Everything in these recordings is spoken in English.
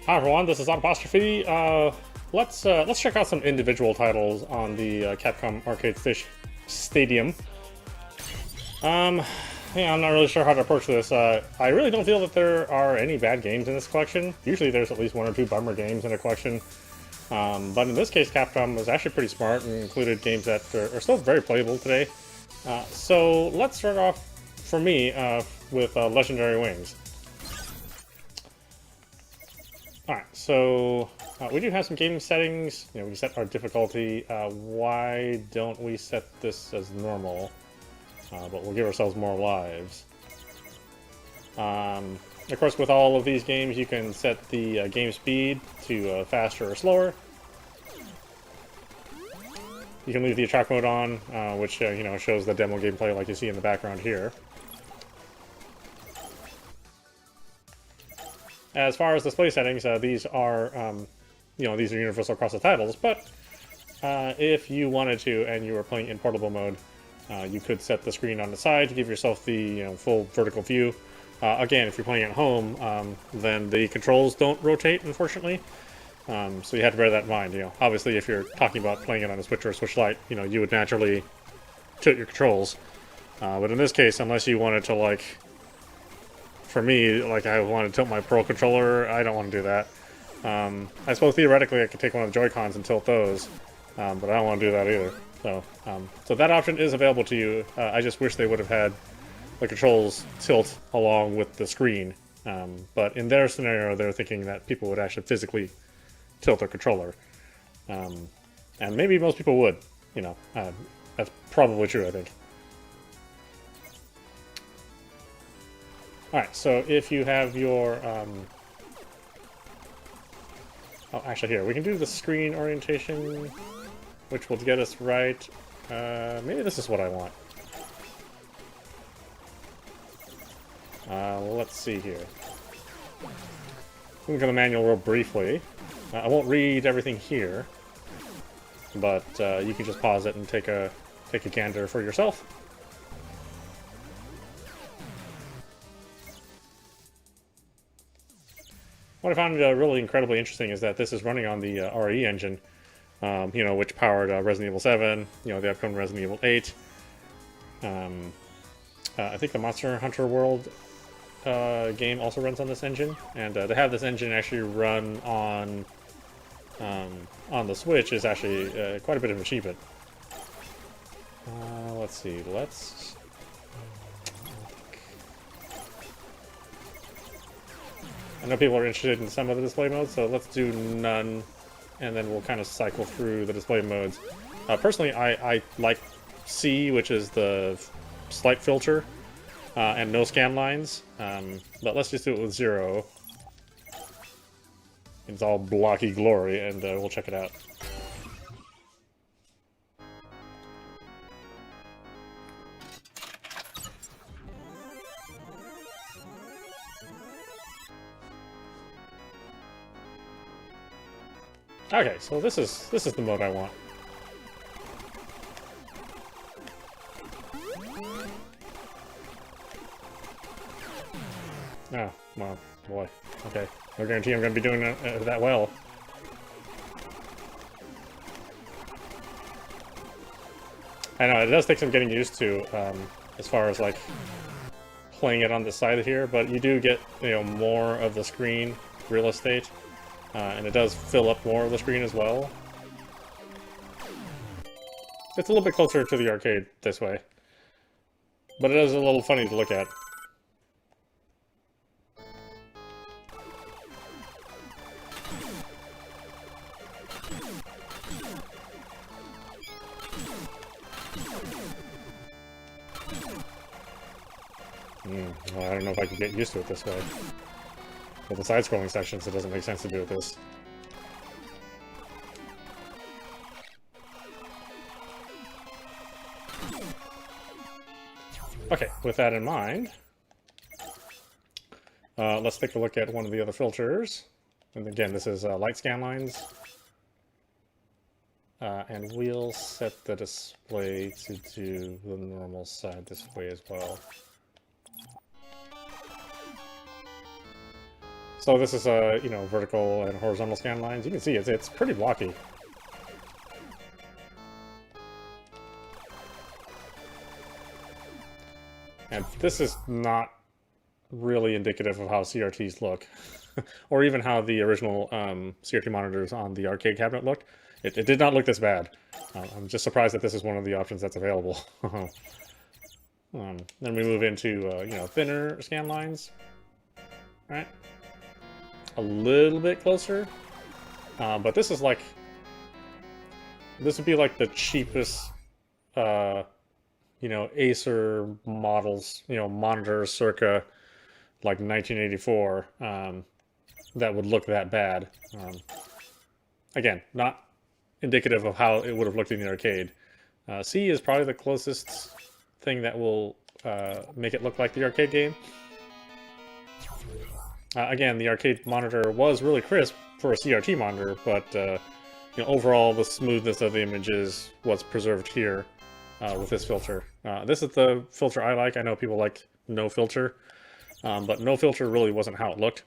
Hi everyone, this is audap. Let's check out some individual titles on the Capcom Arcade Stadium. Yeah, I'm not really sure how to approach this. I really don't feel that there are any bad games in this collection. Usually there's at least one or two bummer games in a collection. But in this case, Capcom was actually pretty smart and included games that are still very playable today. So let's start off, for me, with Legendary Wings. Alright, so we do have some gaming settings. You know, we set our difficulty. Why don't we set this as normal? But we'll give ourselves more lives. Of course, with all of these games, you can set the game speed to faster or slower. You can leave the attract mode on, which you know, shows the demo gameplay like you see in the background here. As far as display settings, these are, you know, these are universal across the titles. But if you wanted to, and you were playing in portable mode, you could set the screen on the side to give yourself the full vertical view. Again, if you're playing at home, then the controls don't rotate, unfortunately. So you have to bear that in mind. You know, obviously, if you're talking about playing it on a Switch or a Switch Lite, you know, you would naturally tilt your controls. But in this case, unless you wanted to, like, for me, like, I want to tilt my Pro controller, I don't want to do that. I suppose theoretically I could take one of the Joy-Cons and tilt those, but I don't want to do that either. So that option is available to you. I just wish they would have had the controls tilt along with the screen. But in their scenario, they're thinking that people would actually physically tilt their controller. And maybe most people would, you know. That's probably true, I think. Alright, so if you have your... Oh, actually here, we can do the screen orientation, which will get us right. Maybe this is what I want. Let's see here. Look at the manual real briefly. I won't read everything here, but you can just pause it and take a gander for yourself. What I found really incredibly interesting is that this is running on the RE engine, you know, which powered Resident Evil 7, you know, the upcoming Resident Evil 8. I think the Monster Hunter World game also runs on this engine, and to have this engine actually run on the Switch is actually quite a bit of an achievement. Let's see, I know people are interested in some of the display modes, so let's do none, and then we'll kind of cycle through the display modes. Personally, I like C, which is the slight filter, and no scan lines, but let's just do it with 0. It's all blocky glory, and we'll check it out. Okay, so this is the mode I want. Oh, well, boy. Okay, no guarantee I'm going to be doing that well. I know, it does take some getting used to, as far as, like, playing it on the side here, but you do get, you know, more of the screen real estate. And it does fill up more of the screen as well. It's a little bit closer to the arcade this way. But it is a little funny to look at. Well, I don't know if I can get used to it this way. With the side-scrolling sections, it doesn't make sense to do with this. Okay, with that in mind, let's take a look at one of the other filters. And again, this is light scan lines. And we'll set the display to do the normal side display as well. So this is you know, vertical and horizontal scan lines. You can see it's pretty blocky. And this is not really indicative of how CRTs look, or even how the original CRT monitors on the arcade cabinet looked. It did not look this bad. I'm just surprised that this is one of the options that's available. Then we move into you know, thinner scan lines, right? A little bit closer, but this is like, this would be like the cheapest, you know, Acer models, you know, monitors circa like 1984, that would look that bad. Again, not indicative of how it would have looked in the arcade. C is probably the closest thing that will make it look like the arcade game. Again, the arcade monitor was really crisp for a CRT monitor, but you know, overall the smoothness of the image is what's preserved here with this filter. This is the filter I like. I know people like no filter, but no filter really wasn't how it looked.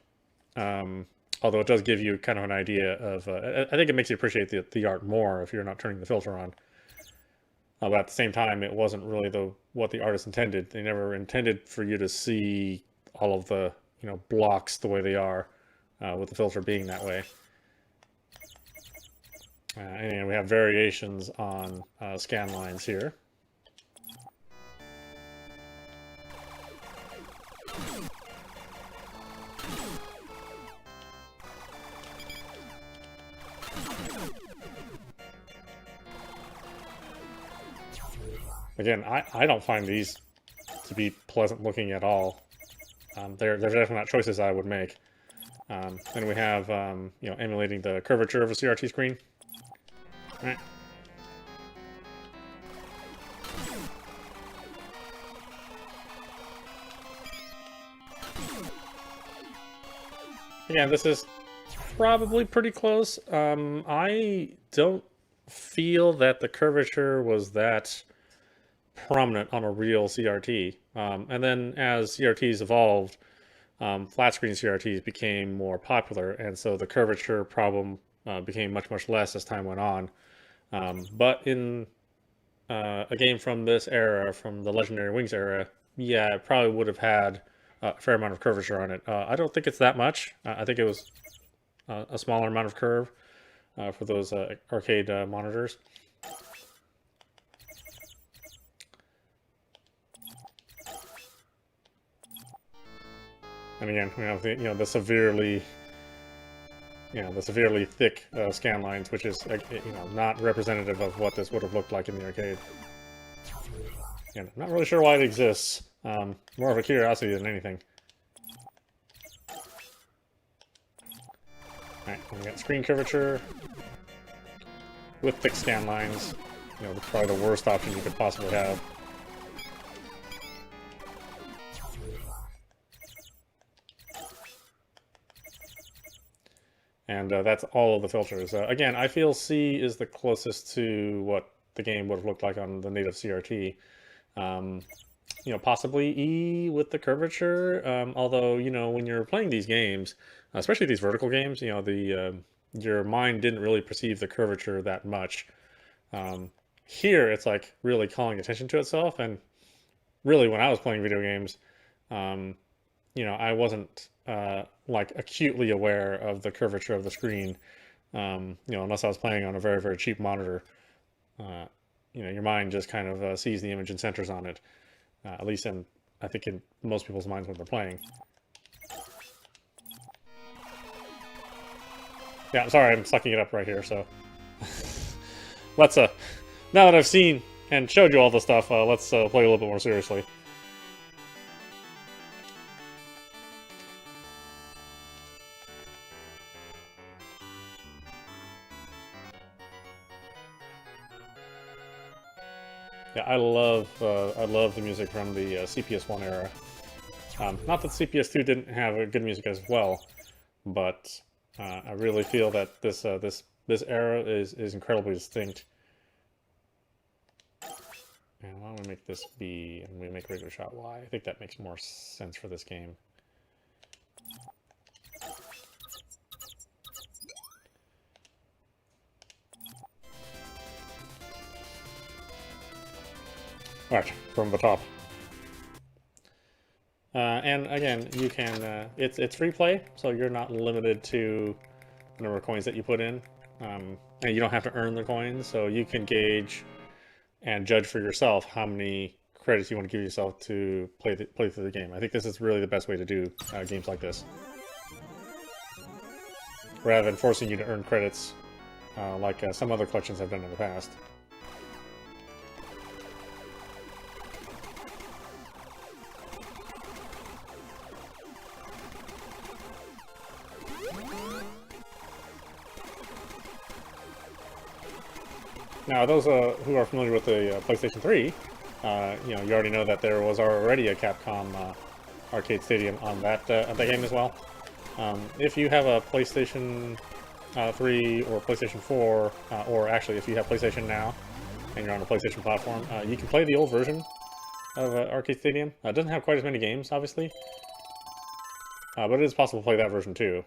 Although it does give you kind of an idea of, I think it makes you appreciate the art more if you're not turning the filter on. But at the same time, it wasn't really what the artist intended. They never intended for you to see all of the, you know, blocks the way they are, with the filter being that way. And we have variations on scan lines here. Again, I don't find these to be pleasant looking at all. They're definitely not choices I would make. Then we have, you know, emulating the curvature of a CRT screen. All right. Again, this is probably pretty close. I don't feel that the curvature was that prominent on a real CRT. And then as CRTs evolved, flat screen CRTs became more popular, and so the curvature problem became much less as time went on. But in a game from this era, from the Legendary Wings era, yeah, it probably would have had a fair amount of curvature on it. I don't think it's that much. I think it was a smaller amount of curve for those arcade monitors. And again, we have the, you know, the severely thick scan lines, which is, you know, not representative of what this would have looked like in the arcade. And I'm not really sure why it exists. More of a curiosity than anything. Alright, we got screen curvature with thick scan lines. You know, probably the worst option you could possibly have. And that's all of the filters. Again, I feel C is the closest to what the game would have looked like on the native CRT. You know, possibly E with the curvature. Although, you know, when you're playing these games, especially these vertical games, you know, your mind didn't really perceive the curvature that much. Here, it's like really calling attention to itself. And really, when I was playing video games, you know, I wasn't like acutely aware of the curvature of the screen, you know, unless I was playing on a very cheap monitor. You know, your mind just kind of sees the image and centers on it, at least I think in most people's minds when they're playing. Yeah, I'm sorry, I'm sucking it up right here, so let's now that I've seen and showed you all the stuff, let's play a little bit more seriously. Yeah, I love the music from the CPS1 era. Not that CPS2 didn't have good music as well, but I really feel that this era is incredibly distinct. And why don't we make this B and we make regular shot Y? I think that makes more sense for this game. Right, from the top. And again, you can, it's free play, so you're not limited to the number of coins that you put in. And you don't have to earn the coins, so you can gauge and judge for yourself how many credits you want to give yourself to play through the game. I think this is really the best way to do games like this. Rather than forcing you to earn credits like some other collections have done in the past. Now, those who are familiar with the PlayStation 3, you know, you already know that there was already a Capcom arcade stadium on that game as well. If you have a PlayStation 3 or PlayStation 4, or actually if you have PlayStation Now and you're on a PlayStation platform, you can play the old version of Arcade Stadium. It doesn't have quite as many games, obviously, but it is possible to play that version too.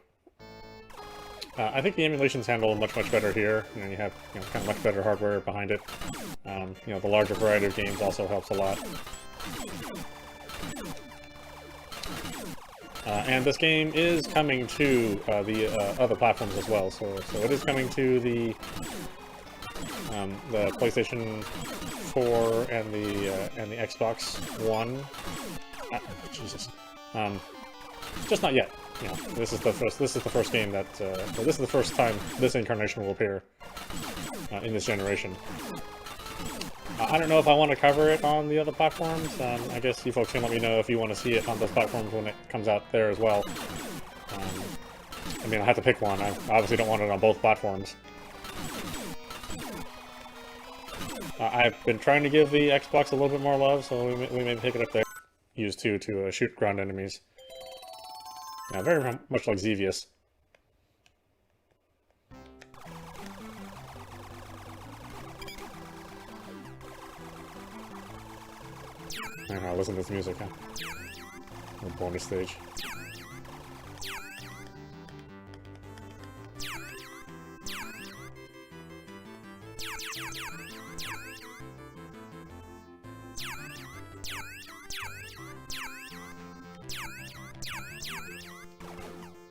I think the emulation's handled much better here. You know, you have kind of much better hardware behind it. You know, the larger variety of games also helps a lot. And this game is coming to the other platforms as well. So it is coming to the PlayStation 4 and the Xbox One. Jesus, just not yet. You know, this is the first game that this is the first time this incarnation will appear in this generation. I don't know if I want to cover it on the other platforms. I guess you folks can let me know if you want to see it on those platforms when it comes out there as well. I mean, I have to pick one. I obviously don't want it on both platforms. I've been trying to give the Xbox a little bit more love, so we may pick it up there. Use 2 to shoot ground enemies. Yeah, very much like Xevious. I don't know, listen to this music, huh? A bonus stage.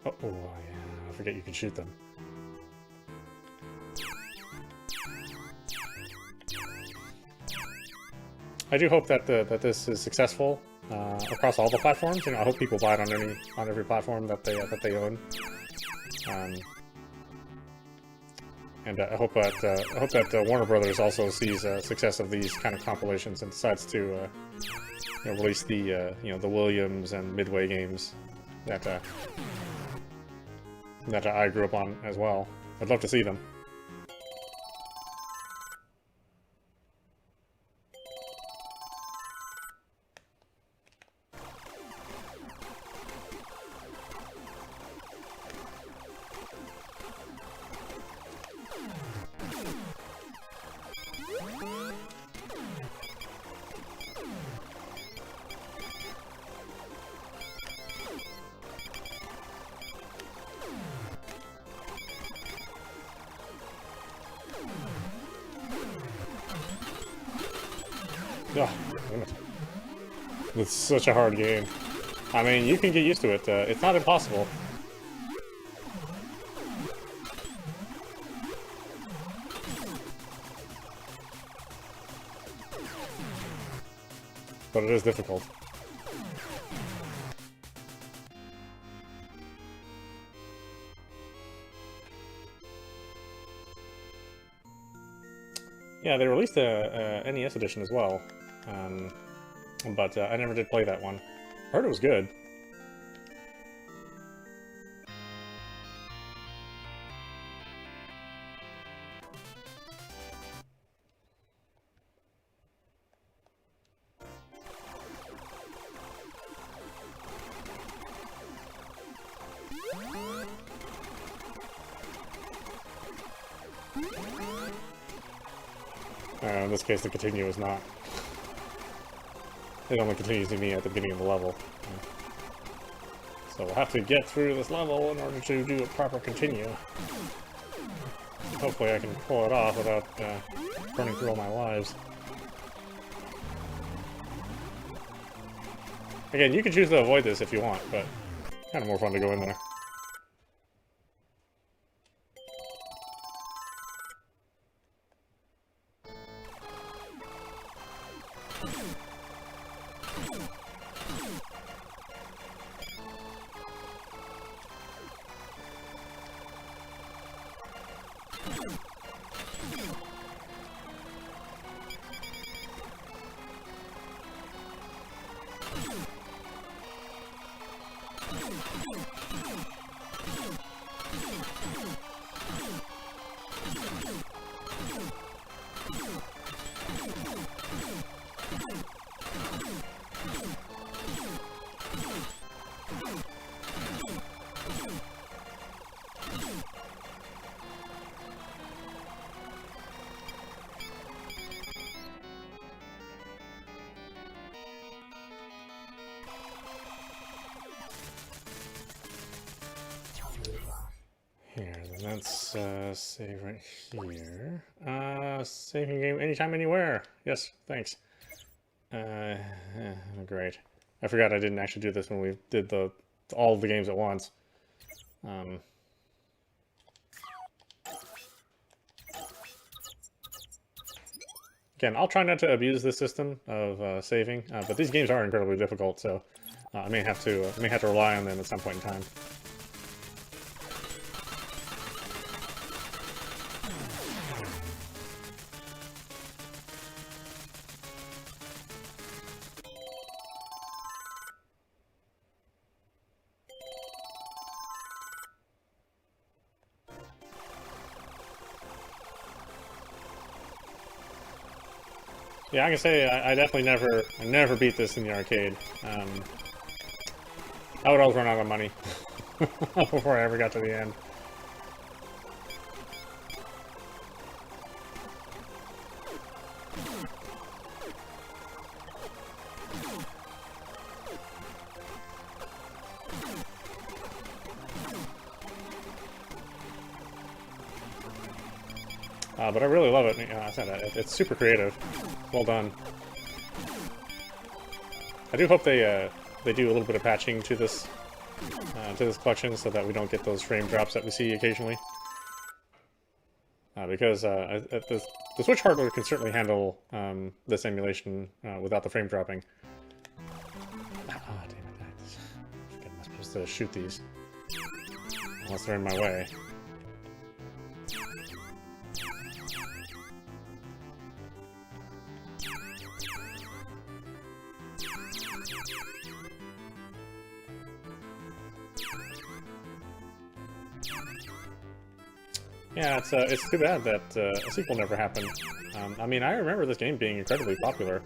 Oh, yeah, I forget you can shoot them. I do hope that this is successful across all the platforms. You know, I hope people buy it on every platform that they own. And I hope that Warner Brothers also sees success of these kind of compilations and decides to you know, release the the Williams and Midway games that I grew up on as well. I'd love to see them. Oh, goodness. It's such a hard game. I mean, you can get used to it. It's not impossible. But it is difficult. Yeah, they released a NES edition as well. But I never did play that one. Heard it was good. In this case, the continue is not. It only continues to me at the beginning of the level. So we'll have to get through this level in order to do a proper continue. Hopefully I can pull it off without burning through all my lives. Again, you can choose to avoid this if you want, but kind of more fun to go in there. Here, then let's save right here. Saving game anytime, anywhere. Yes, thanks. Great. I forgot I didn't actually do this when we did all of the games at once. Again, I'll try not to abuse this system of saving, but these games are incredibly difficult, so I may have to rely on them at some point in time. Yeah, I can say I definitely never beat this in the arcade. I would always run out of money before I ever got to the end. But I really love it. It's super creative. Well done. I do hope they do a little bit of patching to this collection so that we don't get those frame drops that we see occasionally. Because the Switch hardware can certainly handle this emulation without the frame dropping. Ah, damn it! I'm not supposed to shoot these unless they're in my way. Yeah, it's too bad that a sequel never happened. I mean, I remember this game being incredibly popular.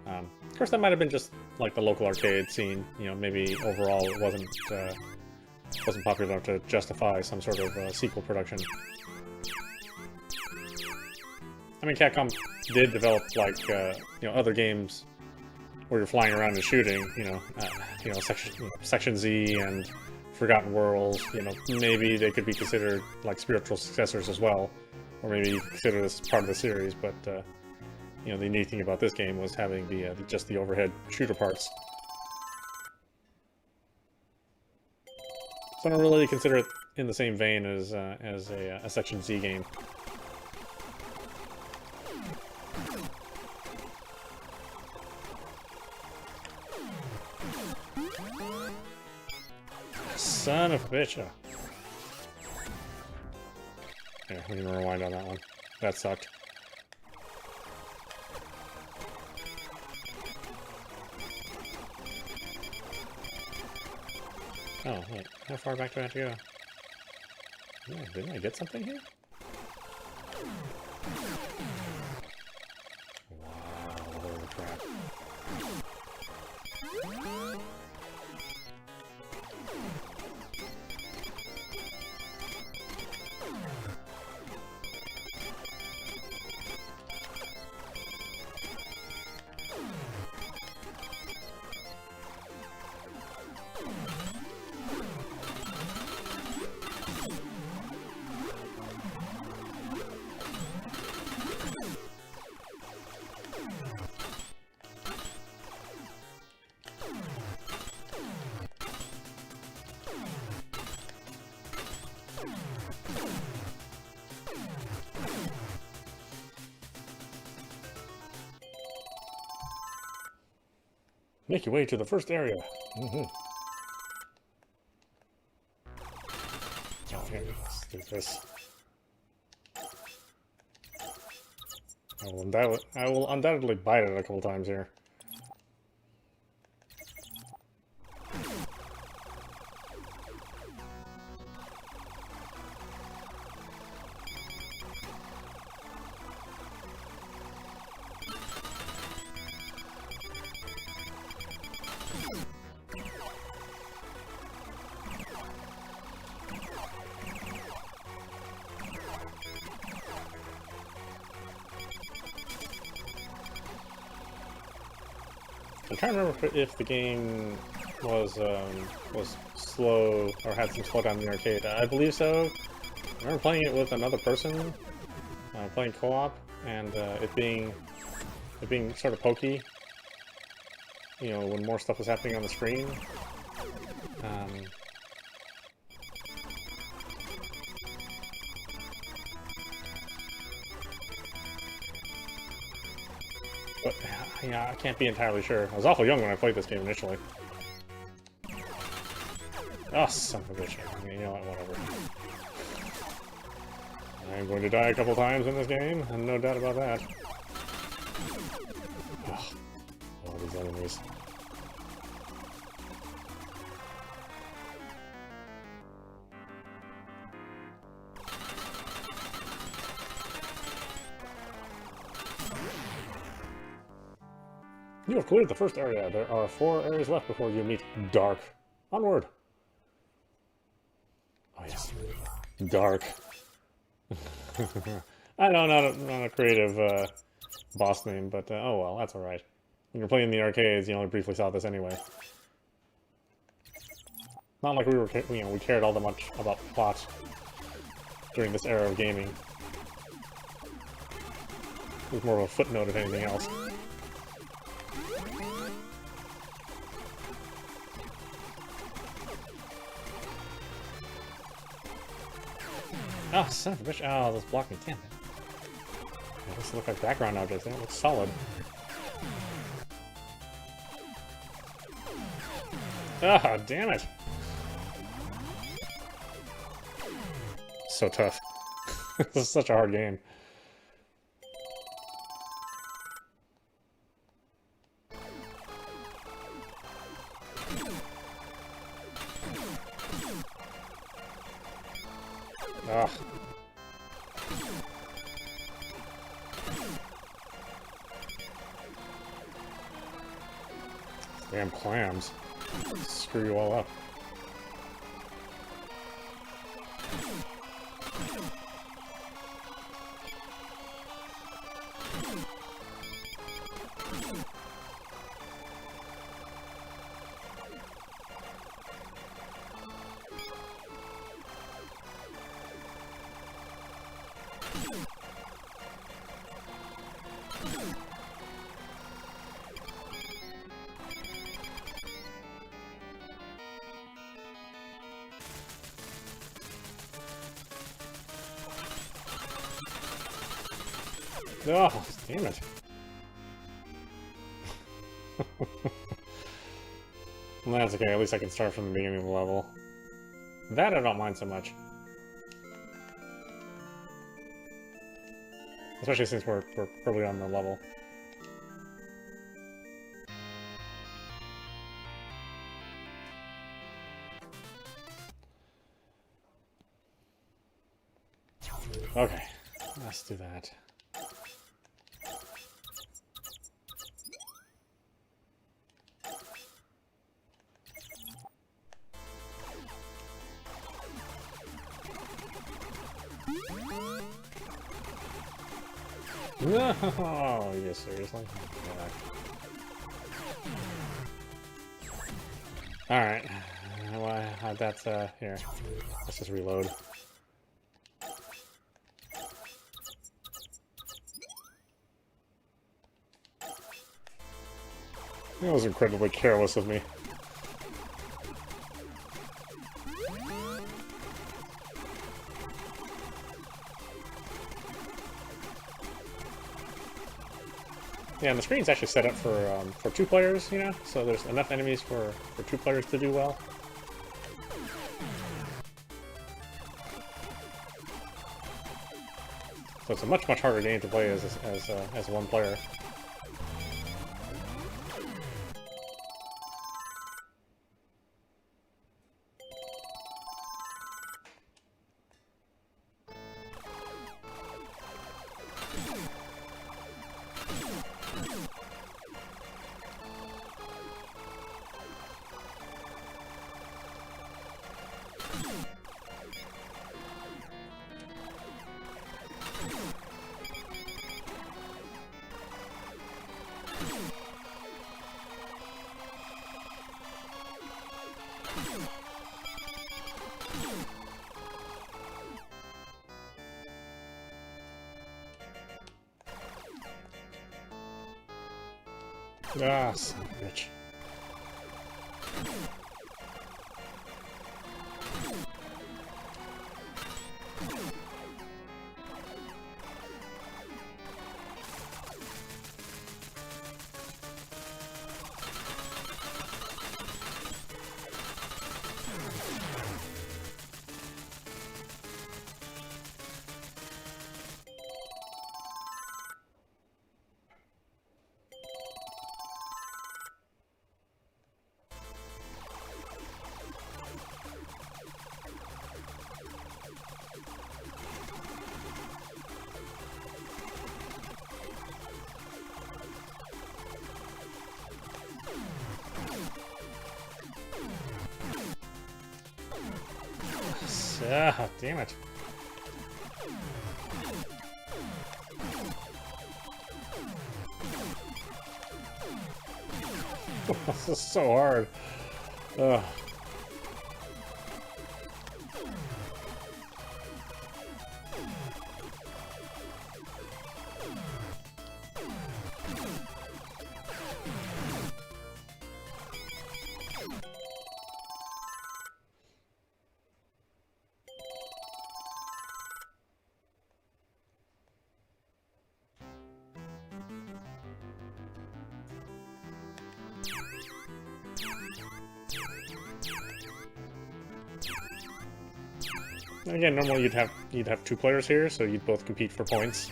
Of course, that might have been just like the local arcade scene. You know, maybe overall it wasn't popular enough to justify some sort of sequel production. I mean, Capcom did develop like other games where you're flying around and shooting. Section Z and Forgotten Worlds, maybe they could be considered like spiritual successors as well, or maybe you consider this part of the series. But the unique thing about this game was having just the overhead shooter parts. So I don't really consider it in the same vein as a Section Z game. Son of a bitch. Oh. Yeah, we can rewind on that one. That sucked. Oh, wait. How far back do I have to go? Yeah, didn't I get something here? Wow, holy crap. Make your way to the first area. Oh, here, let's do this. I will undoubtedly bite it a couple times here. I'm trying to remember if the game was slow or had some slowdown in the arcade. I believe so. I remember playing it with another person, playing co-op, and it being sort of pokey. You know, when more stuff was happening on the screen. But, yeah, I can't be entirely sure. I was awful young when I played this game initially. Oh, son of a bitch. I mean, you know what, whatever. I'm going to die a couple times in this game, and no doubt about that. Ugh. All these enemies. You have cleared the first area. There are 4 areas left before you meet Dark. Onward! Oh yes. Dark. I know, not a creative boss name, but oh well, that's alright. When you're playing the arcades, you only briefly saw this anyway. Not like we cared all that much about plot during this era of gaming. It was more of a footnote if anything else. Oh, son of a bitch. Oh, this blocked me. Damn it. Yeah, this look like background objects. They don't look solid. Ah, damn it. So tough. This is such a hard game. Ugh. Damn clams. Screw you all up. Oh, damn it. Well, that's okay, at least I can start from the beginning of the level. That I don't mind so much. Especially since we're probably on the level. Okay, let's do that. No, you seriously? Yeah. Alright. Well, that's, here. Let's just reload. That was incredibly careless of me. Yeah, and the screen's actually set up for 2 players, you know, so there's enough enemies for 2 players to do well. So it's a much harder game to play as 1 player. Ah, son of a bitch. Ah, damn it. This is so hard. Ugh. Again, normally you'd have 2 players here, so you'd both compete for points.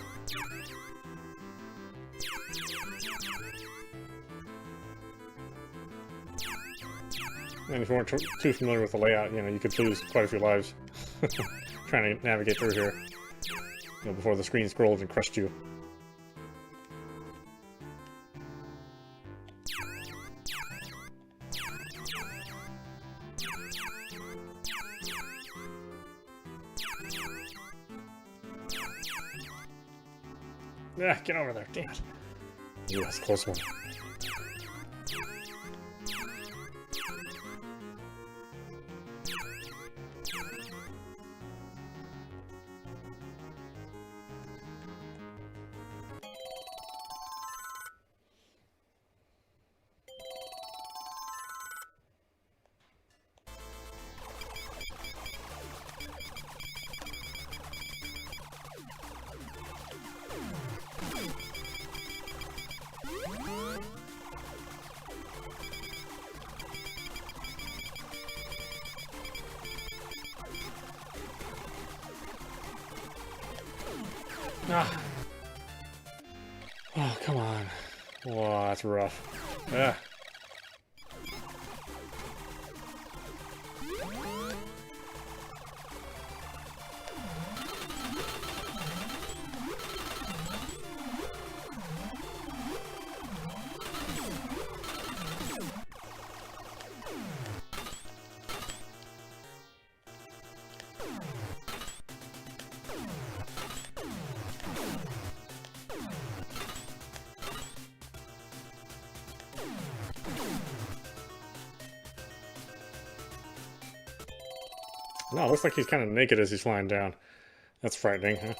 And if you weren't too familiar with the layout, you know, you could lose quite a few lives trying to navigate through here, you know, before the screen scrolled and crushed you. Ah, get over there, damn it. Ooh, that's a close one. Ah. Oh, come on. Oh, that's rough. Ah. No, it looks like he's kind of naked as he's flying down. That's frightening, huh?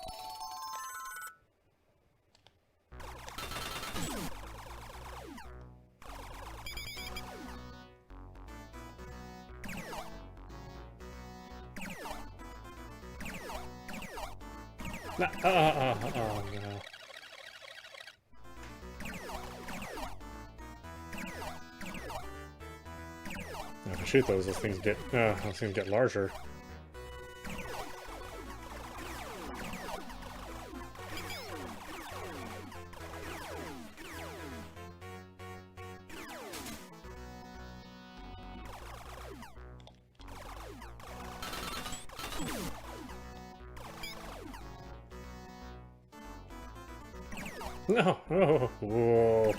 Oh, no. shoot those things get larger. No! Oh, whoa.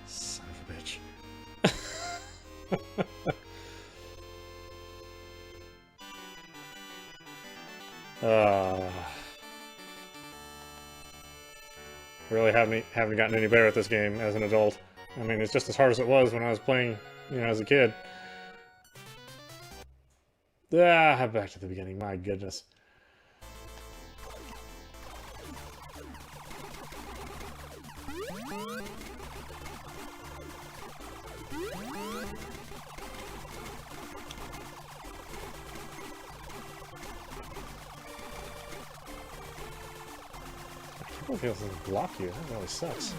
Son of a bitch. Really haven't gotten any better at this game as an adult. I mean, it's just as hard as it was when I was playing, you know, as a kid. Back to the beginning. My goodness. I don't feel it doesn't block you. That really sucks.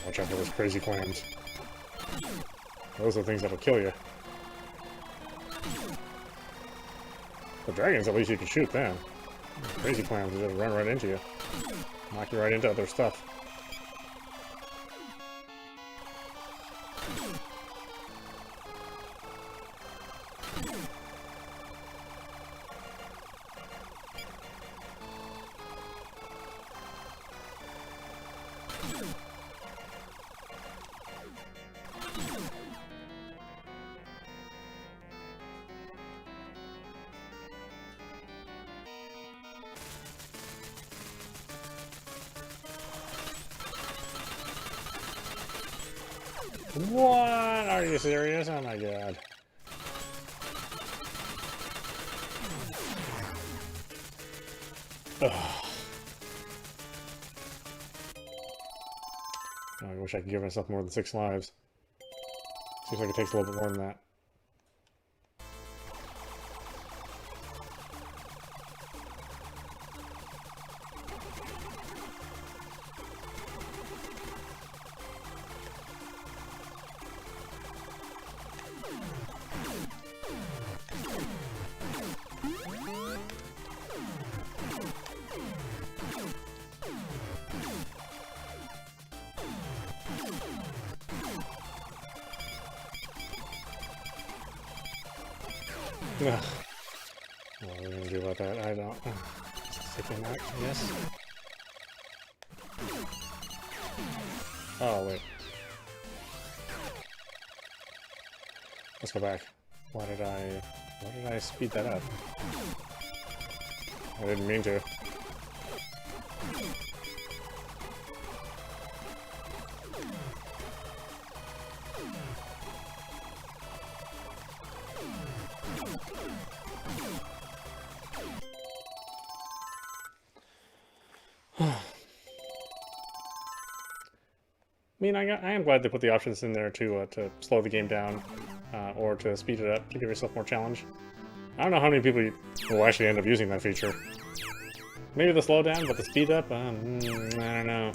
Watch out for those crazy clams. Those are the things that'll kill you. The dragons, at least you can shoot them. Crazy clams just run right into you. Knock you right into other stuff. What? Are you serious? Oh my god. Ugh. Oh, I wish I could give myself more than 6 lives. Seems like it takes a little bit more than that. Ugh. What are we gonna do about that? I don't. Sticking out, yes. Oh wait. Let's go back. Why did I speed that up? I didn't mean to. I mean, I am glad they put the options in there to slow the game down, or to speed it up to give yourself more challenge. I don't know how many people will actually end up using that feature. Maybe the slowdown, but the speed up, I don't know.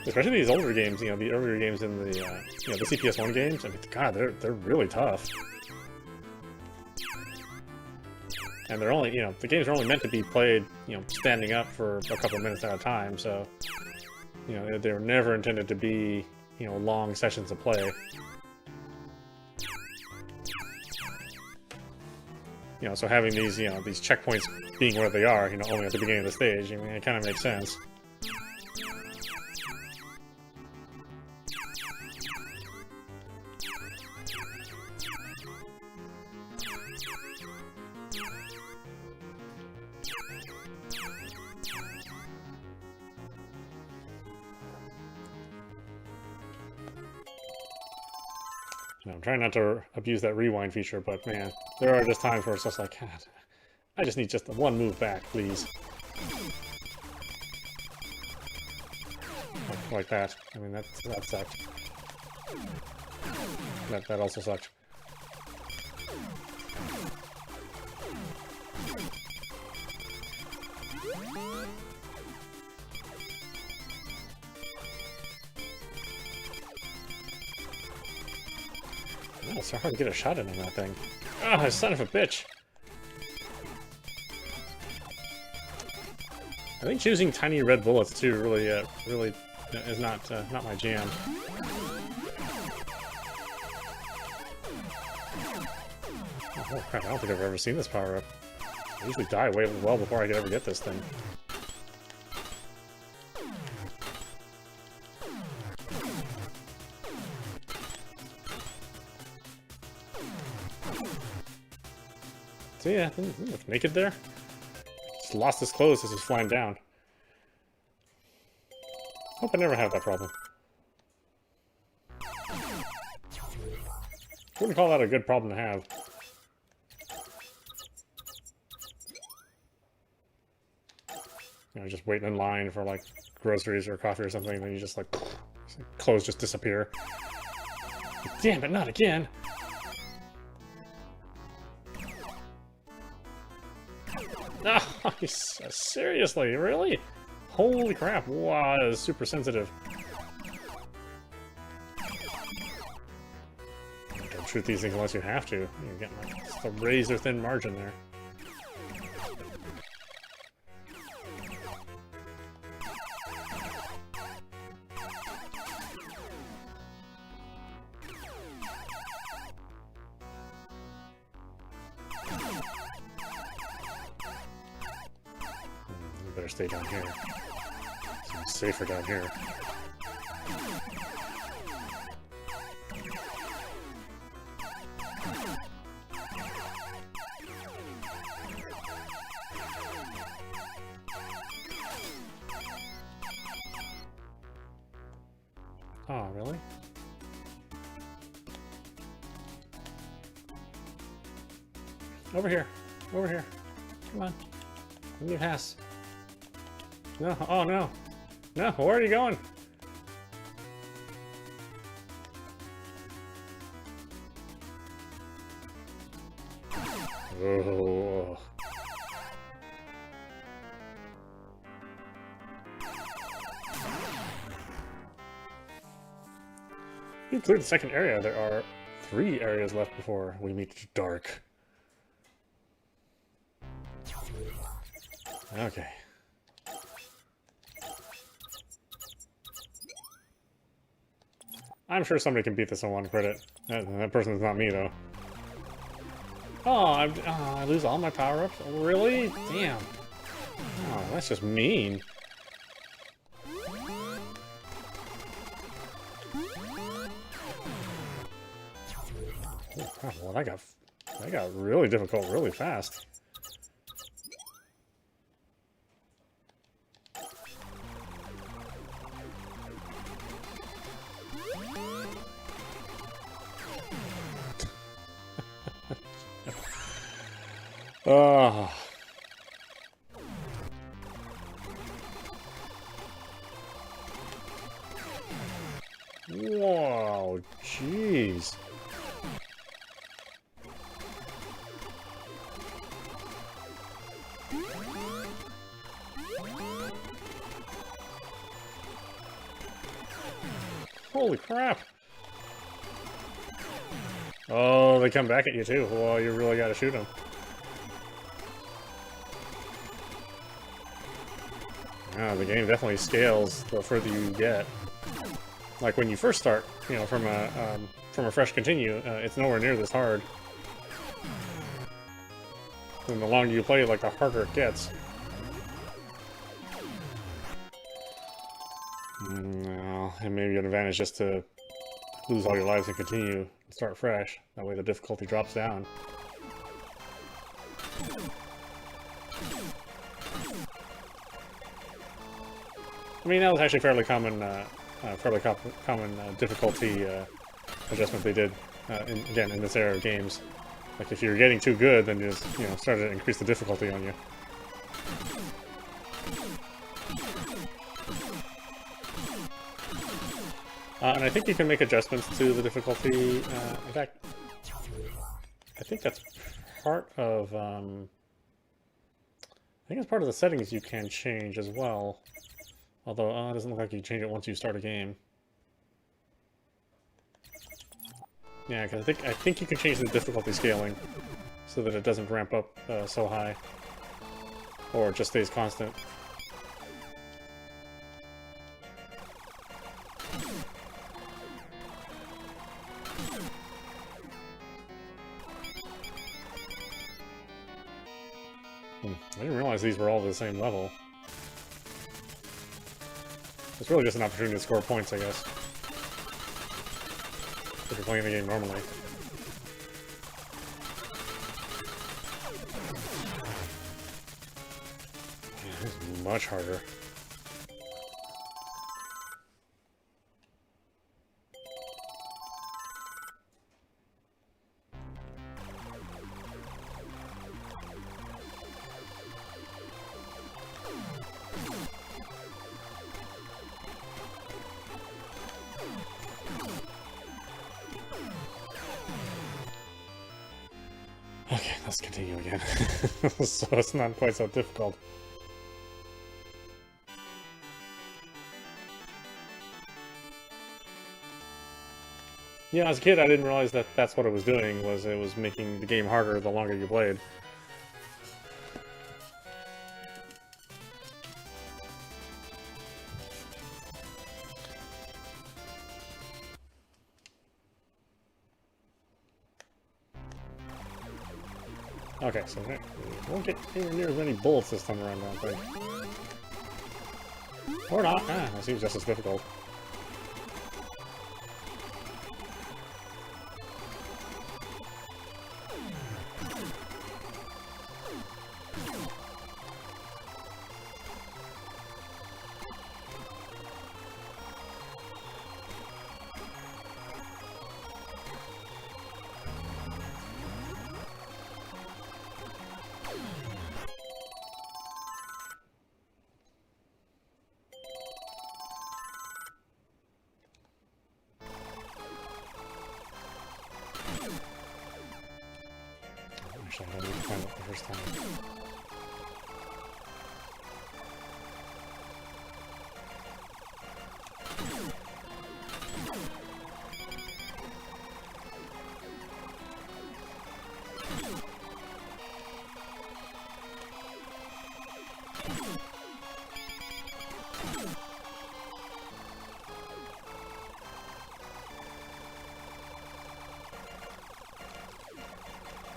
Especially these older games, you know, the earlier games in the, you know, the CPS1 games. I mean, God, they're really tough. And they're only, you know, the games are only meant to be played, you know, standing up for a couple of minutes at a time, so, you know, they were never intended to be, you know, long sessions of play. You know, so having these, you know, these checkpoints being where they are, you know, only at the beginning of the stage, I mean, it kind of makes sense. I'm trying not to abuse that rewind feature, but man, there are just times where it's just like, God, I just need just the one move back, please. Like that. I mean, that sucked. That also sucked. Oh, it's so hard to get a shot in on that thing. Ah, oh, son of a bitch! I think choosing tiny red bullets too really is not my jam. Oh crap! I don't think I've ever seen this power up. I usually die way well before I could ever get this thing. So yeah, look naked there. Just lost his clothes as he's flying down. Hope I never have that problem. Wouldn't call that a good problem to have. You know, just waiting in line for like groceries or coffee or something, and then you just like clothes just disappear. Damn it, not again! Oh, seriously, really? Holy crap, wow, that is super sensitive. Don't shoot these things unless you have to. You're getting like just a razor thin margin there. Better stay down here. Seems safer down here. Oh, really? Over here. Over here. Come on. We need CAS. No, oh no. No, where are you going? Oh. You cleared the second area. There are 3 areas left before we meet dark. Okay. I'm sure somebody can beat this in 1 credit. That person's not me, though. Oh, I lose all my power-ups? Really? Damn. Oh, that's just mean. Oh, crap, well, that got really difficult really fast. Oh. Whoa, jeez. Holy crap. Oh, they come back at you too. Well, you really gotta shoot them. Yeah, the game definitely scales the further you get. Like when you first start, you know, from a fresh continue, it's nowhere near this hard. And the longer you play, like, the harder it gets. No, it may be an advantage just to lose all your lives and continue and start fresh. That way the difficulty drops down. I mean, that was actually fairly common difficulty adjustment they did, again, in this era of games. Like, if you're getting too good, then you just, start to increase the difficulty on you. And I think you can make adjustments to the difficulty. In fact, I think that's part of, I think it's part of the settings you can change as well. Although, it doesn't look like you change it once you start a game. Yeah, because I think you can change the difficulty scaling so that it doesn't ramp up so high, or it just stays constant. I didn't realize these were all the same level. It's really just an opportunity to score points, I guess. If you're playing the game normally. Yeah, this is much harder. Okay, let's continue again. So it's not quite so difficult. Yeah, as a kid, I didn't realize that that's what it was doing, it was making the game harder the longer you played. Okay, so we won't get anywhere near as many bullets this time around, I don't think. Or not. That seems just as difficult. Actually, I need to find it the first time.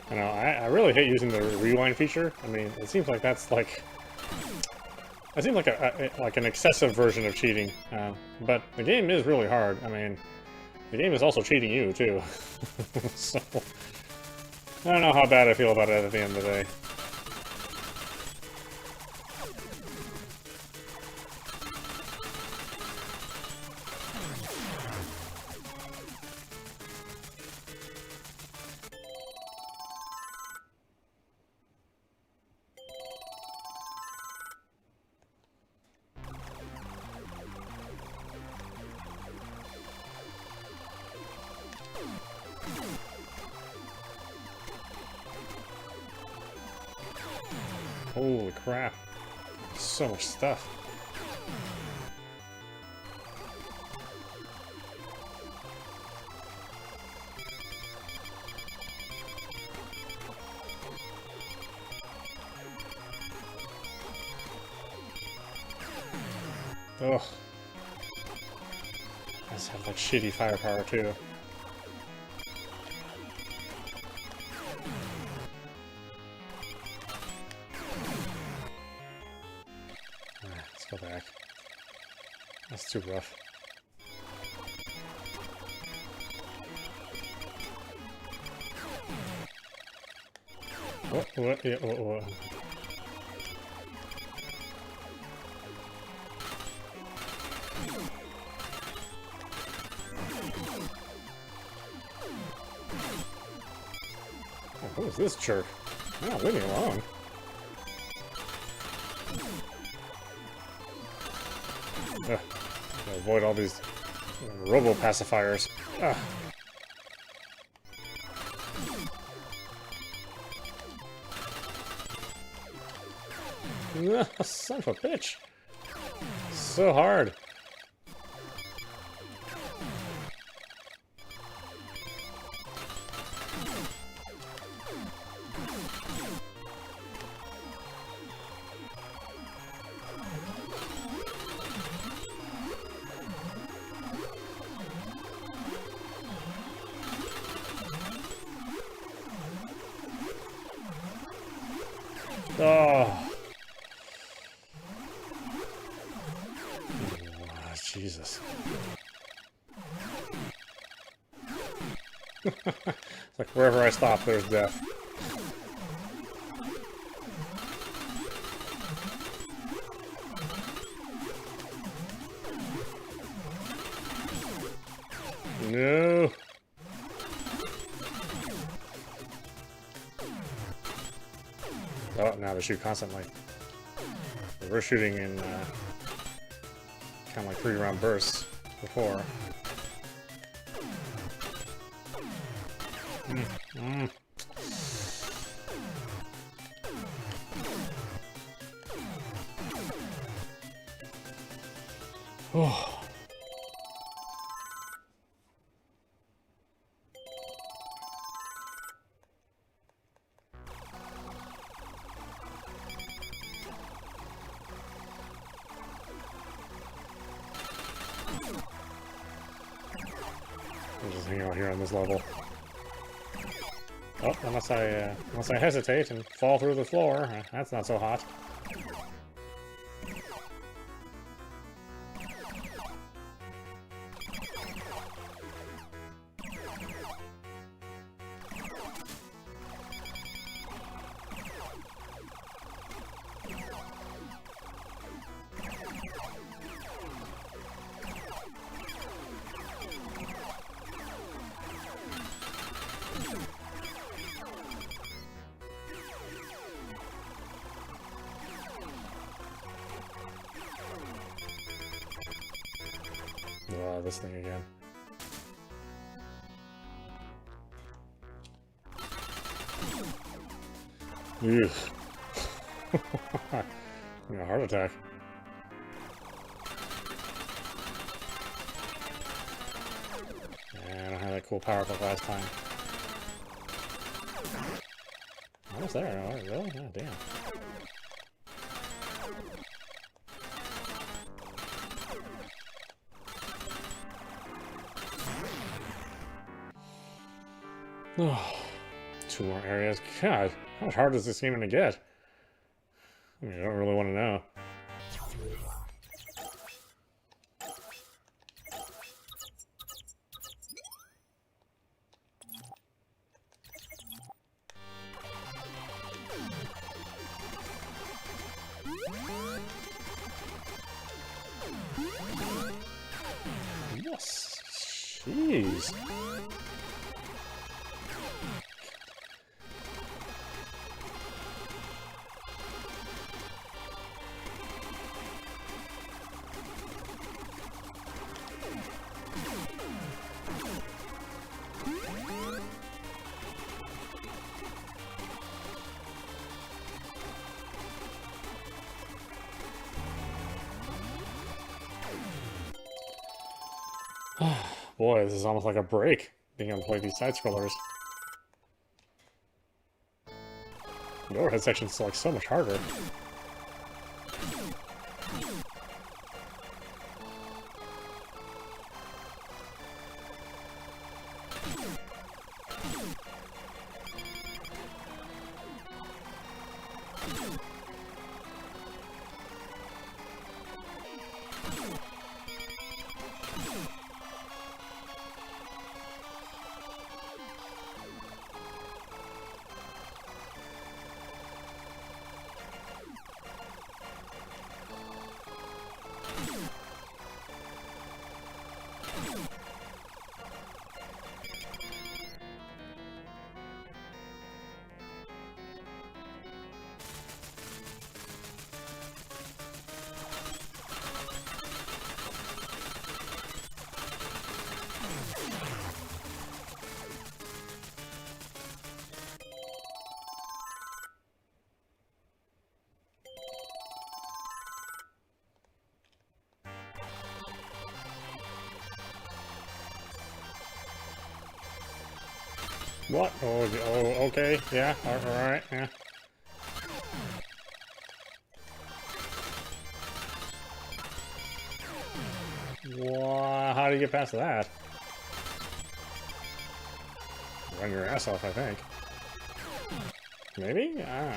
You know, I really hate using the rewind feature. I mean, it seems like that's like... It seems like like an excessive version of cheating. But the game is really hard. I mean, the game is also cheating you, too. So... I don't know how bad I feel about it at the end of the day. Holy crap. So much stuff. Ugh. I just have that shitty firepower too. That's too rough. What? Yeah, what? Oh, who is this jerk? Oh, leave me alone. Ugh. Avoid all these robo-pacifiers. Ugh. Ugh, son of a bitch. So hard. Oh. Oh, Jesus. It's like wherever I stop, there's death. No. Oh, now they shoot constantly. We're shooting in kind of like 3-round bursts before. Oh. I'll just hang out here on this level. Oh, unless I hesitate and fall through the floor, that's not so hot. Oh, this thing again. Ugh. I got a heart attack. Yeah, I don't have that cool power up last time. Almost there, oh, really? Oh, damn. Oh, 2 more areas. God, how much harder is this game gonna get? I mean, I don't really want to know. Yes. Jeez. Boy, this is almost like a break, being able to play these side-scrollers. The overhead section's like so much harder. What? Oh, okay. Yeah, alright, yeah. How do you get past that? Run your ass off, I think. Maybe? Ah.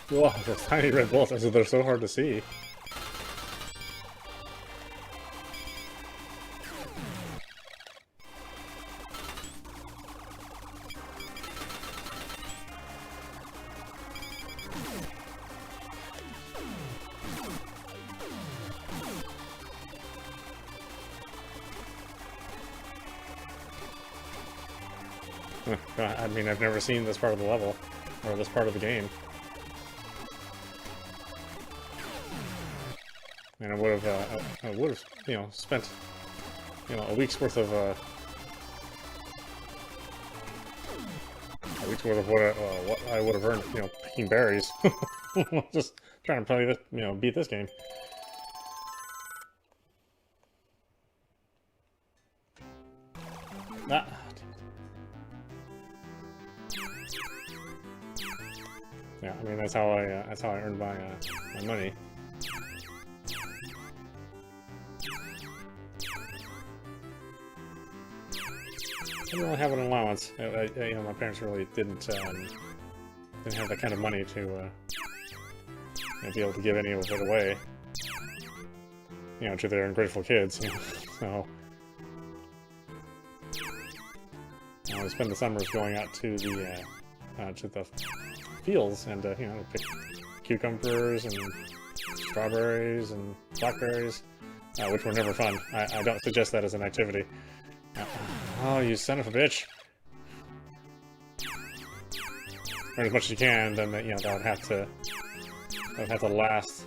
Whoa, those tiny red bullets, they're so hard to see. I mean, I've never seen this part of the level, or this part of the game. And I would have, you know, spent, you know, a week's worth of what I would have earned, you know, picking berries. Just trying to play this, you know, beat this game. Ah. Yeah, I mean that's how I earned my my money. I didn't really have an allowance. You know, my parents really didn't have that kind of money to you know, be able to give any of it away. You know, to their ungrateful kids. You know? So I would spend the summers going out to the fields and you know, pick cucumbers and strawberries and blackberries, which were never fun. I don't suggest that as an activity. Oh, you son of a bitch! Earn as much as you can, then you know that would have to last.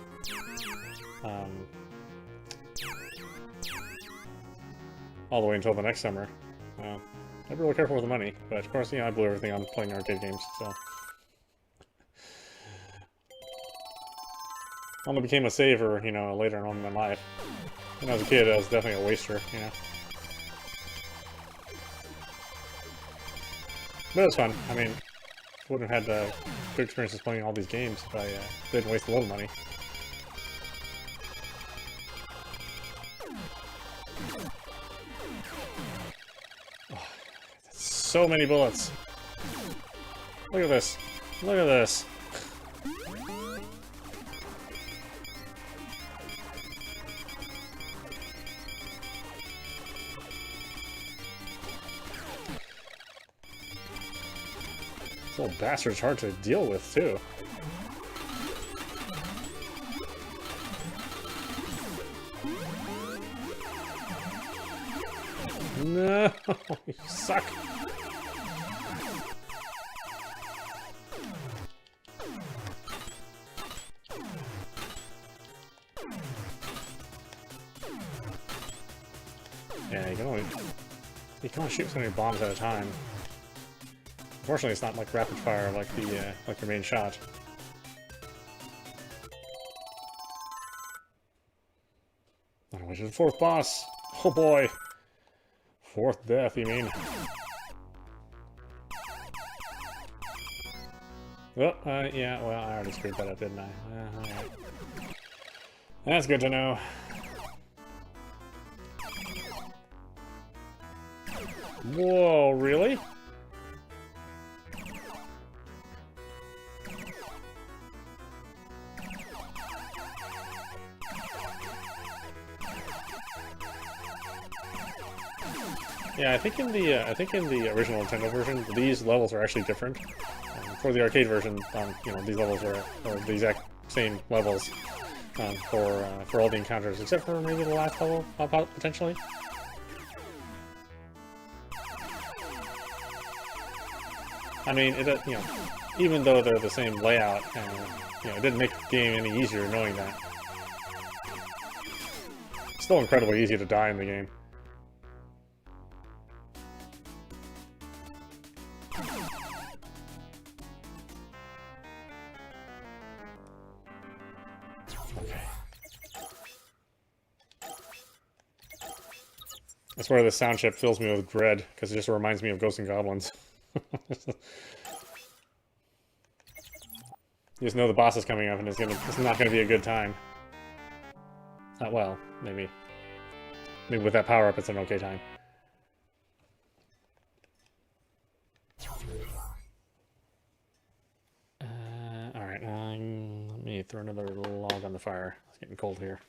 All the way until the next summer. I'm really careful with the money, but of course, you know, I blew everything on playing arcade games, so. I only became a saver, you know, later on in my life. When I was a kid, I was definitely a waster, you know. But it was fun. I mean, wouldn't have had good experiences playing all these games if I didn't waste a little money. Oh, so many bullets. Look at this. Look at this. This little bastard's hard to deal with, too. No, you suck. Yeah, you can only shoot so many bombs at a time. Unfortunately, it's not like rapid fire like the like your main shot. On our way to the fourth boss. Oh boy. Fourth death, you mean? Oh, yeah, well, I already screwed that up, didn't I? Alright. That's good to know. Whoa, really? Yeah, I think in the original Nintendo version, these levels are actually different. For the arcade version, you know, these levels are the exact same levels for all the encounters, except for maybe the last level, potentially. I mean, it you know, even though they're the same layout, you know, it didn't make the game any easier knowing that. It's still incredibly easy to die in the game. Okay. That's where the sound chip fills me with dread, because it just reminds me of Ghosts and Goblins. You just know the boss is coming up, and it's not gonna be a good time. Well, maybe with that power up, it's an okay time. All right, let me throw another log on the fire. It's getting cold here.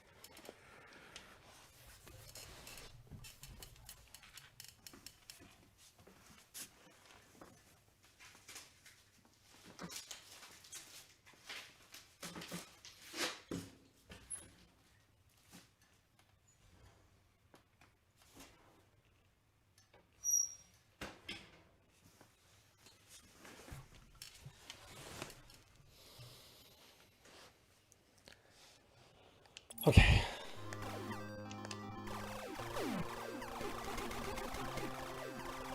Okay.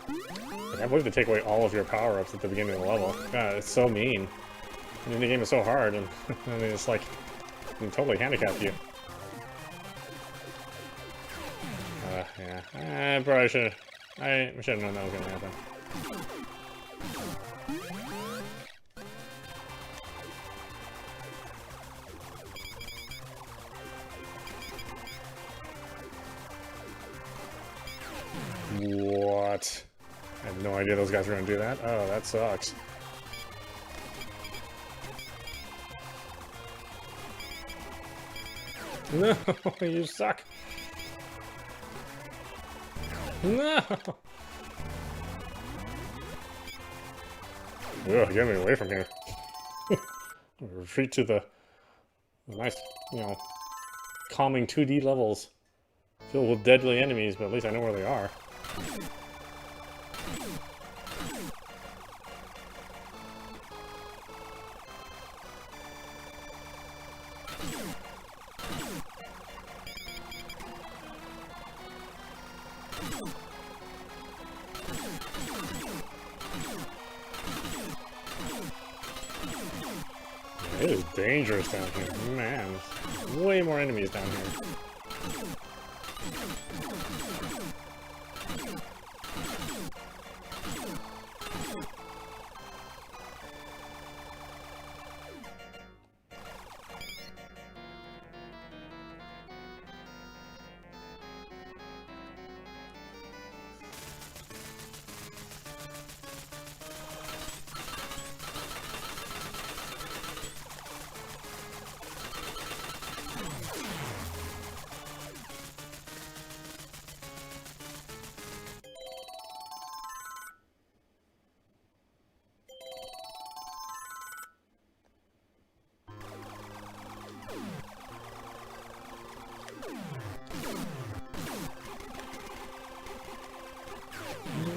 I can't believe they take away all of your power-ups at the beginning of the level. God, it's so mean. I mean, the game is so hard, and I mean, it's like, it totally handicap you. Yeah. I probably should have known that was gonna happen. What? I had no idea those guys were gonna do that. Oh, that sucks. No, you suck. No! Ugh, get me away from here. Retreat to the nice, calming 2D levels. Filled with deadly enemies, but at least I know where they are. It is dangerous down here. Man, there's way more enemies down here.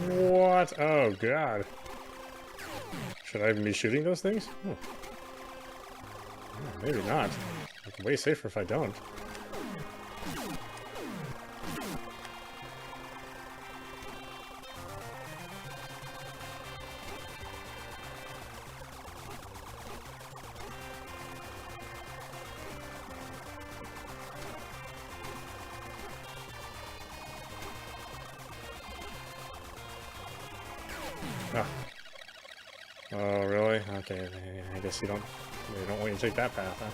What? Oh, God. Should I even be shooting those things? Oh. Oh, maybe not. It's way safer if I don't. Oh. Oh, really? Okay, I guess they don't want you to take that path, huh?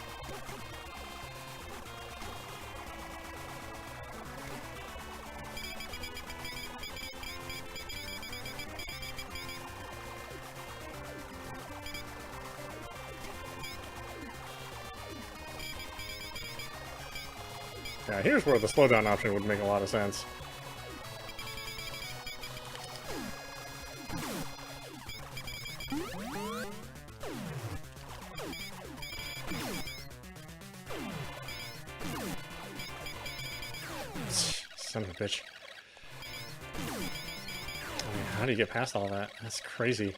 Yeah, here's where the slowdown option would make a lot of sense. Son of a bitch. I mean, how do you get past all that? That's crazy.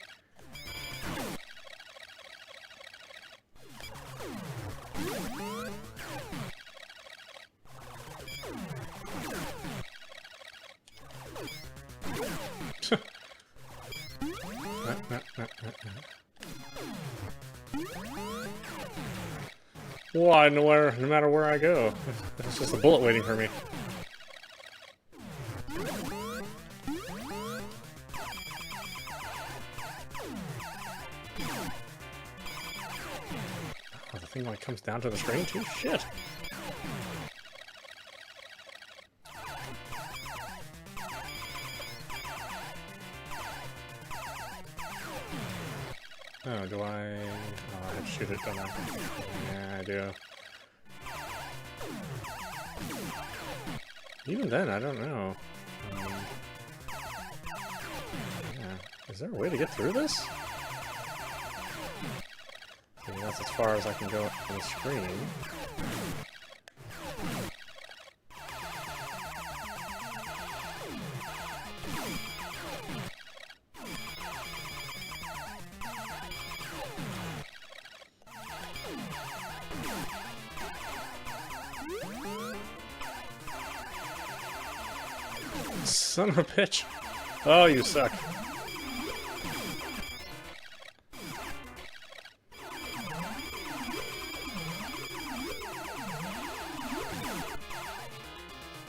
Why, no matter where I go. It's just a bullet waiting for me. Oh, the thing like comes down to the screen too? Shit. Oh, do I... Oh, I have to shoot it, don't I? Yeah, I do. Even then, I don't know. Yeah. Is there a way to get through this? I mean, that's as far as I can go on the screen. Son of a bitch. Oh, you suck.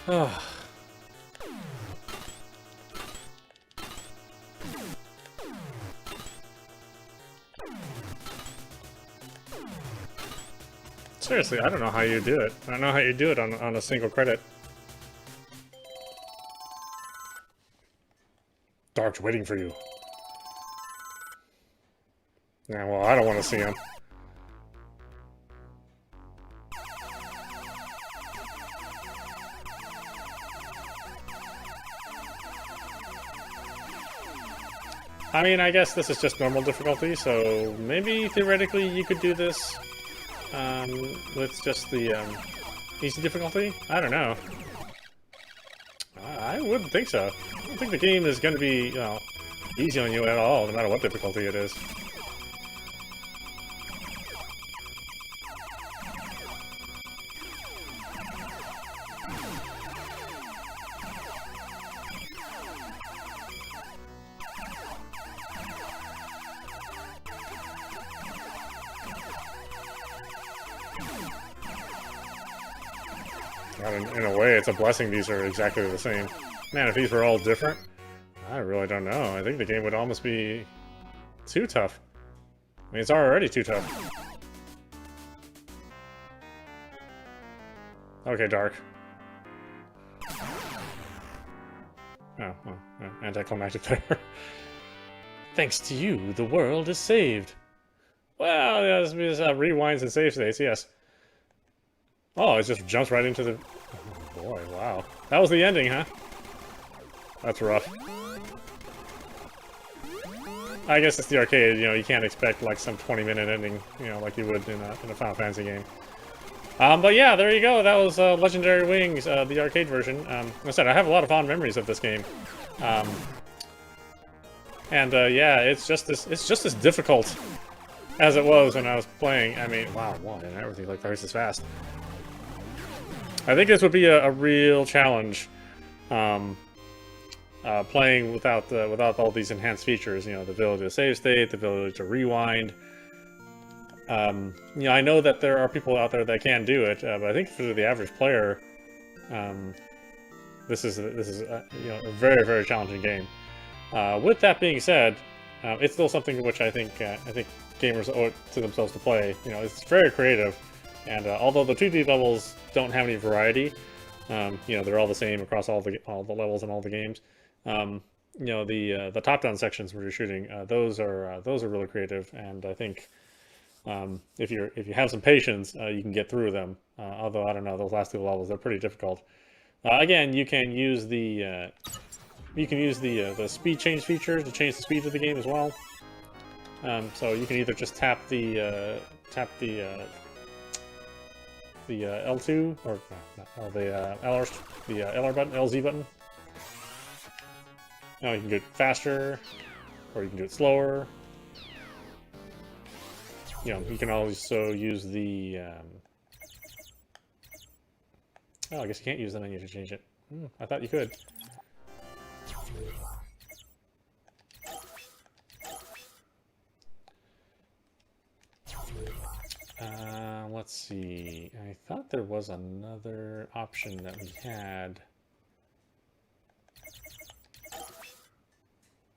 Oh. Seriously, I don't know how you do it. I don't know how you do it on a single credit. Dark's waiting for you. Yeah, well, I don't want to see him. I mean, I guess this is just normal difficulty, so maybe theoretically you could do this with just the easy difficulty? I don't know. I wouldn't think so. I don't think the game is going to be, you know, easy on you at all, no matter what difficulty it is. God, in a way, it's a blessing these are exactly the same. Man, if these were all different, I really don't know. I think the game would almost be too tough. I mean, it's already too tough. Okay, Dark. Oh, well, anticlimactic there. Thanks to you, the world is saved. Well, yeah, this means rewinds and save states, yes. Oh, it just jumps right into the... Oh boy, wow. That was the ending, huh? That's rough. I guess it's the arcade, you know, you can't expect like some 20-minute ending, you know, like you would in a Final Fantasy game. But yeah, there you go. That was Legendary Wings, the arcade version. Like I said, I have a lot of fond memories of this game. Yeah, it's just as difficult as it was when I was playing. I mean, wow, and everything like twice as fast. I think this would be a real challenge, playing without all these enhanced features. You know, the ability to save state, the ability to rewind. You know, I know that there are people out there that can do it, but I think for the average player, this is you know, a very, very challenging game. With that being said, it's still something which I think gamers owe it to themselves to play. You know, it's very creative. And although the 2D levels don't have any variety, you know, they're all the same across all the levels and all the games. You know, the top-down sections where you're shooting, those are really creative, and I think if you have some patience, you can get through them. Although I don't know, those last two levels, they're pretty difficult. Again, you can use the speed change feature to change the speed of the game as well. So you can either just tap the L2 or the LR button, LZ button. Now you can do it faster, or you can do it slower. You know, you can also use the. Oh, I guess you can't use the menu to change it. I thought you could. let's see. I thought there was another option that we had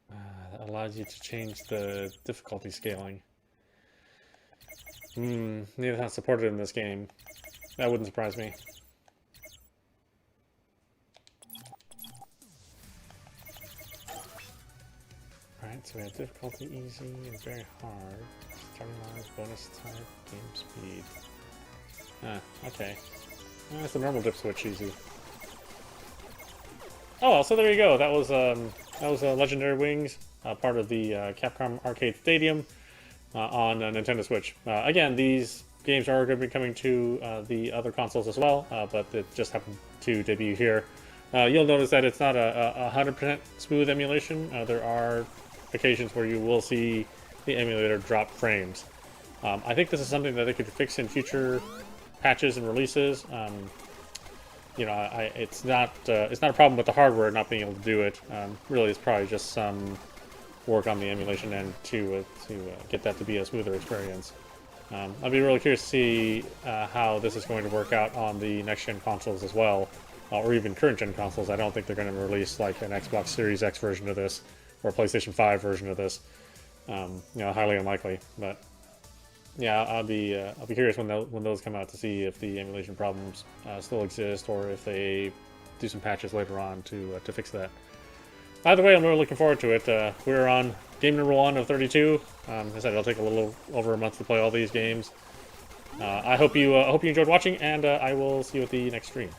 that allows you to change the difficulty scaling. Maybe it's not supported in this game. That wouldn't surprise me. Alright, so we have difficulty easy and very hard. Starting lines, bonus type, game speed. Okay. That's the normal dip switch easy. Oh, so there you go. That was Legendary Wings, part of the Capcom Arcade Stadium on Nintendo Switch. Again, these games are going to be coming to the other consoles as well, but it just happened to debut here. You'll notice that it's not a 100% smooth emulation. There are occasions where you will see the emulator drop frames. I think this is something that they could fix in future patches and releases. You know, it's not a problem with the hardware not being able to do it. Really, it's probably just some work on the emulation end to get that to be a smoother experience. I'd be really curious to see how this is going to work out on the next-gen consoles as well, or even current-gen consoles. I don't think they're going to release like an Xbox Series X version of this or a PlayStation 5 version of this. You know, highly unlikely. But yeah, I'll be curious when those come out to see if the emulation problems still exist or if they do some patches later on to fix that. Either way, I'm really looking forward to it. We're on game number 1 of 32. As I said, it'll take a little over a month to play all these games. I hope you enjoyed watching, and I will see you at the next stream.